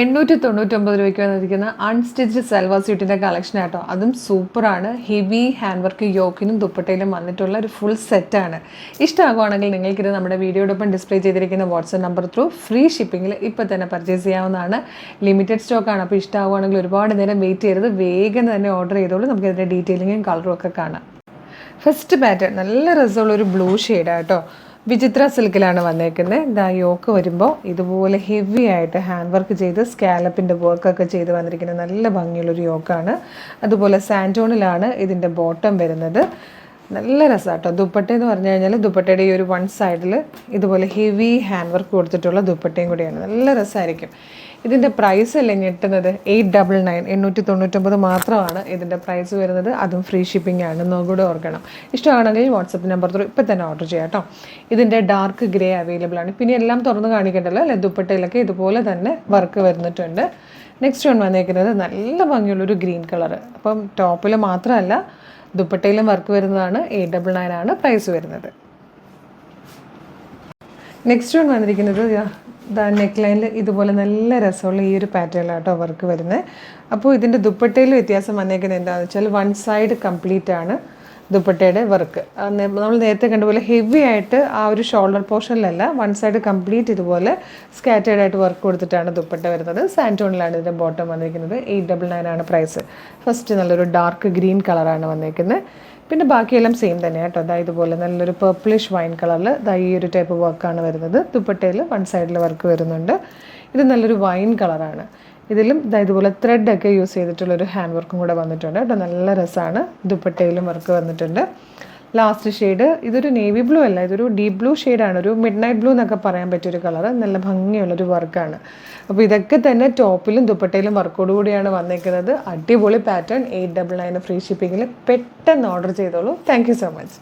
899 രൂപയ്ക്ക് വന്നിരിക്കുന്ന unstitched salwar സ്യൂട്ടിൻ്റെ collection ആട്ടോ. അതും സൂപ്പറാണ്. ഹെവി ഹാൻഡ് വർക്ക് യോക്കിനും ദുപ്പട്ടയിലും വന്നിട്ടുള്ള ഒരു ഫുൾ സെറ്റാണ്. ഇഷ്ടമാകുവാണെങ്കിൽ നിങ്ങൾക്കിത് നമ്മുടെ വീഡിയോടൊപ്പം ഡിസ്പ്ലേ ചെയ്തിരിക്കുന്ന വാട്സപ്പ് നമ്പർ ത്രൂ ഫ്രീ ഷിപ്പിങ്ങിൽ ഇപ്പോൾ തന്നെ പർച്ചേസ് ചെയ്യാവുന്നതാണ്. ലിമിറ്റഡ് സ്റ്റോക്കാണ്. അപ്പോൾ ഇഷ്ടമാകുവാണെങ്കിൽ ഒരുപാട് നേരം വെയിറ്റ് ചെയ്യരുത്. വേഗം തന്നെ ഓർഡർ ചെയ്തോളൂ. നമുക്കിതിൻ്റെ ഡീറ്റെയിലിങ്ങും കളറും ഒക്കെ കാണാം. ഫസ്റ്റ് പാറ്റേൺ നല്ല രസമുള്ളൊരു ബ്ലൂ ഷെയ്ഡാണ് കേട്ടോ. വിചിത്ര സിൽക്കിലാണ് വന്നേക്കുന്നത്. ഇതാ യോക്ക് വരുമ്പോൾ ഇതുപോലെ ഹെവി ആയിട്ട് ഹാൻഡ് വർക്ക് ചെയ്ത് സ്കാലപ്പിൻ്റെ വർക്കൊക്കെ ചെയ്ത് വന്നിരിക്കുന്ന നല്ല ഭംഗിയുള്ളൊരു യോക്കാണ്. അതുപോലെ സാൻറ്റോണിലാണ് ഇതിൻ്റെ ബോട്ടം വരുന്നത്. നല്ല രസമാട്ടോ. ദുപ്പട്ട എന്ന് പറഞ്ഞു കഴിഞ്ഞാൽ ദുപ്പട്ടയുടെ ഈ ഒരു വൺ സൈഡിൽ ഇതുപോലെ ഹെവി ഹാൻഡ് വർക്ക് കൊടുത്തിട്ടുള്ള ദുപ്പട്ടയും കൂടിയാണ്. നല്ല രസമായിരിക്കും. ഇതിൻ്റെ പ്രൈസ് അല്ലേ ഞെട്ടുന്നത്. 899 899 മാത്രമാണ് ഇതിൻ്റെ പ്രൈസ് വരുന്നത്. അതും ഫ്രീ ഷിപ്പിംഗ് ആണ്. നോക്കൂടെ ഓർക്കണം. ഇഷ്ടമാണെങ്കിൽ വാട്സപ്പ് നമ്പർ ത്രൂ ഇപ്പം തന്നെ ഓർഡർ ചെയ്യാം കേട്ടോ. ഇതിൻ്റെ ഡാർക്ക് ഗ്രേ അവൈലബിൾ ആണ്. പിന്നെ എല്ലാം തുറന്ന് കാണിക്കണ്ടല്ലോ അല്ലേ. ദുപ്പട്ടയിലൊക്കെ ഇതുപോലെ തന്നെ വർക്ക് വരുന്നിട്ടുണ്ട്. നെക്സ്റ്റ് വൺ വന്നേക്കുന്നത് നല്ല ഭംഗിയുള്ളൊരു ഗ്രീൻ കളർ. അപ്പം ടോപ്പിൽ മാത്രമല്ല ദുപ്പട്ടയിലും വർക്ക് വരുന്നതാണ്. 899 ആണ് പ്രൈസ് വരുന്നത്. നെക്സ്റ്റ് വൺ വന്നിരിക്കുന്നത് നെക്ക് ലൈനിൽ ഇതുപോലെ നല്ല രസമുള്ള ഈ ഒരു പാറ്റേണിലാട്ടോ വർക്ക് വരുന്നത്. അപ്പോൾ ഇതിൻ്റെ ദുപ്പട്ടയിൽ വ്യത്യാസം വന്നേക്കുന്നത് എന്താണെന്ന് വെച്ചാൽ വൺ സൈഡ് കംപ്ലീറ്റ് ആണ് ദുപ്പട്ടയുടെ വർക്ക്. നമ്മൾ നേരത്തെ കണ്ടപോലെ ഹെവി ആയിട്ട് ആ ഒരു ഷോൾഡർ പോർഷനിലല്ല, വൺ സൈഡ് കംപ്ലീറ്റ് ഇതുപോലെ സ്കാറ്റേഡ് ആയിട്ട് വർക്ക് കൊടുത്തിട്ടാണ് ദുപ്പട്ട വരുന്നത്. സാൻറ്റോണിലാണ് ഇതിൻ്റെ ബോട്ടം വന്നിരിക്കുന്നത്. 899 ആണ് പ്രൈസ്. ഫസ്റ്റ് നല്ലൊരു ഡാർക്ക് ഗ്രീൻ കളറാണ് വന്നിരിക്കുന്നത്. പിന്നെ ബാക്കിയെല്ലാം സെയിം തന്നെ കേട്ടോ. അതായത് ഇതുപോലെ നല്ലൊരു പർപ്പിളിഷ് വൈൻ കളറിൽ ഈ ഒരു ടൈപ്പ് വർക്കാണ് വരുന്നത്. ദുപ്പട്ടയിൽ വൺ സൈഡിൽ വർക്ക് വരുന്നുണ്ട്. ഇത് നല്ലൊരു വൈൻ കളറാണ്. ഇതിലും ഇതുപോലെ ത്രെഡൊക്കെ യൂസ് ചെയ്തിട്ടുള്ളൊരു ഹാൻഡ് വർക്കും കൂടെ വന്നിട്ടുണ്ട് കേട്ടോ. നല്ല രസമാണ്. ദുപ്പട്ടയിലും വർക്ക് വന്നിട്ടുണ്ട്. ലാസ്റ്റ് ഷെയ്ഡ് ഇതൊരു നേവി ബ്ലൂ അല്ല, ഇതൊരു ഡീപ് ബ്ലൂ ഷെയ്ഡാണ്. ഒരു മിഡ് നൈറ്റ് ബ്ലൂ എന്നൊക്കെ പറയാൻ പറ്റിയൊരു കളർ. നല്ല ഭംഗിയുള്ളൊരു വർക്കാണ്. അപ്പോൾ ഇതൊക്കെ തന്നെ ടോപ്പിലും ദുപ്പട്ടയിലും വർക്കോട് കൂടിയാണ് വന്നേക്കുന്നത്. അടിപൊളി പാറ്റേൺ. 899 ഫ്രീ ഷിപ്പിങ്ങിൽ പെട്ടെന്ന് ഓർഡർ ചെയ്തോളൂ. Thank you so much.